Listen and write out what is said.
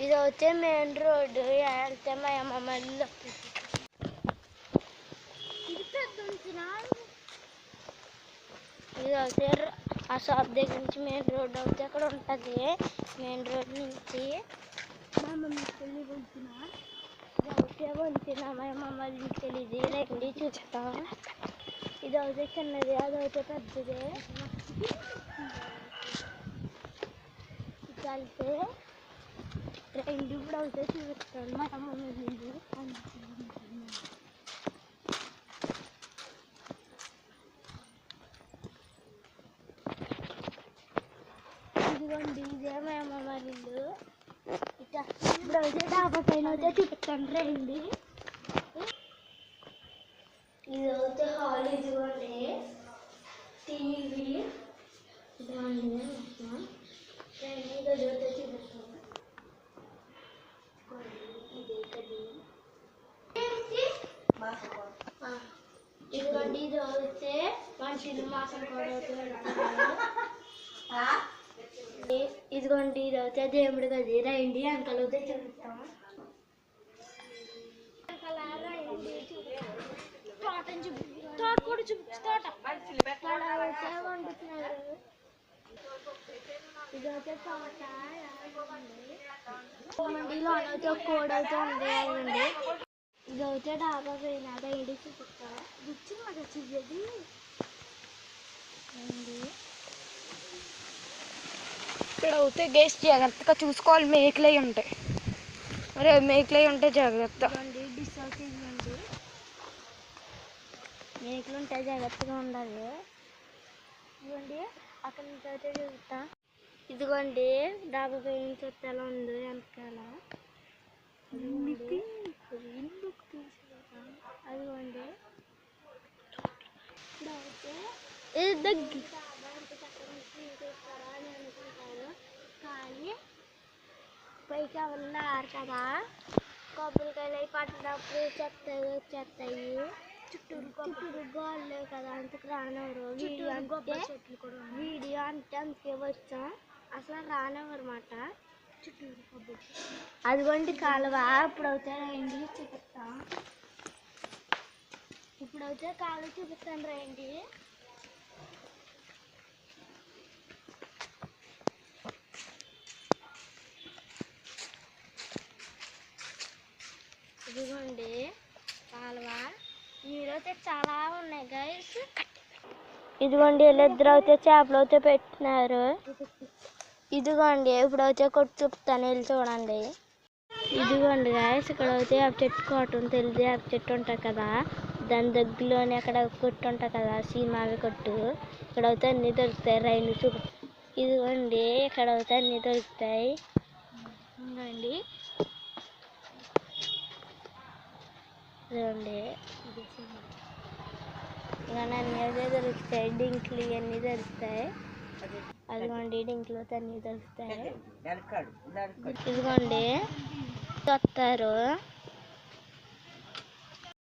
ఇది వచ్చే main road వెళ్తే మా అమ్మమ్మ ఇల్లు. ఇది వచ్చే ఆ షాప్ దగ్గర నుంచి మెయిన్ రోడ్ అయితే అక్కడ ఉంటుంది. మెయిన్ రోడ్ నుంచి మా అమ్మమ్మ పెళ్ళి వంచిన ఇది అయితే వంచిన మా అమ్మమ్మ ఇంటికి ఇది రండి చూస్తాం. ఇది అయితే చిన్నది, అది అయితే పెద్దది. కలిపి రెండు ఇప్పుడు అయితే చూపిస్తాను మా అమ్మమ్మ ఇల్లు. ఇదిగోండి ఇదే మా అమ్మమ్మ ఇల్లు. ఇప్పుడు అయితే డాబా పైన అయితే చూపిస్తాను రండి. ఇది అయితే హాల్. ఇదిగోండి టీవీ ఇదిగోండి రండి. ఇది అయితే చూపిస్తాను. ఇదిగోండి ఇది అయితే మనుషులు మాసం కూడా ఇదిగోండి ఇది అయితే దేవుడి గది రండి. వెనకాల అయితే చూపిస్తాం. తోట కూడా చూపిస్తా. వండుతున్నారు. ఇదైతే తోట. మండిలో అయితే ఒక కోడి అయితే ఉంది. అదండి ఇదైతే డాబా పైన రైడి చూపిస్తా. గుచ్చి మాకు చూసేది ఇక్కడ అయితే గేస్ జాగ్రత్తగా చూసుకోవాలి. మేకలు అవి ఉంటాయి. మరి మేకలు అవి ఉంటాయి జాగ్రత్త. డిస్ అవుతుంది. మేకలు ఉంటాయి జాగ్రత్తగా ఉండాలి. ఇదిగోండి అక్కడ నుంచి అయితే చూపిస్తా. ఇదిగోండి డాబా పై నుంచి వస్తే ఎలా ఉంది వెనకాల. అదిగోండి ఇది దగ్గర అని అనుకుంటాను. కానీ పైకి ఎవరున్నారు కదా, కొబ్బరికాయలు అవి పట్టినప్పుడు వచ్చేస్తాయి. చుట్టూరు గోళ్ళు కదా, అంతకు రానివ్వరు. వీడియో అంటే అందుకే వచ్చాం. అసలు రానివ్వరు అన్నమాట. చుట్టూరు కొబ్బరి. అదిగోండి కాలువ. ఇప్పుడైతే రండి చూపిస్తాం. ఇప్పుడైతే కాలువ చూపిస్తాను రండి. ఇదిగోండి కాలువ. నీళ్ళైతే చాలా ఉన్నాయి గైస్. ఇదిగోండి వీళ్ళిద్దరు అయితే చేపలు అయితే పెట్టినారు. ఇదిగోండి ఇప్పుడైతే కొట్టు చూపుతాను, వెళ్ళి చూడండి. ఇదిగోండి గైస్ ఇక్కడ అయితే వేప చెట్టు కొట్టు తెలిసి వేప చెట్టు ఉంటుంది కదా, దాని దగ్గరలోనే అక్కడ కొట్టు ఉంటుంది కదా, సీమావి కొట్టు. ఇక్కడైతే అన్నీ దొరుకుతాయి. రైలు చూపు. ఇదిగోండి ఇక్కడైతే అన్నీ దొరుకుతాయి. ఇదిగోండి ఇదిగోండి ఇవన్నీ అన్నీ అయితే దొరుకుతాయి. డింకులు ఇవన్నీ దొరుకుతాయి. అదిగోండి డింకులు అన్నీ దొరుకుతాయి. ఇదిగోండి వస్తారు.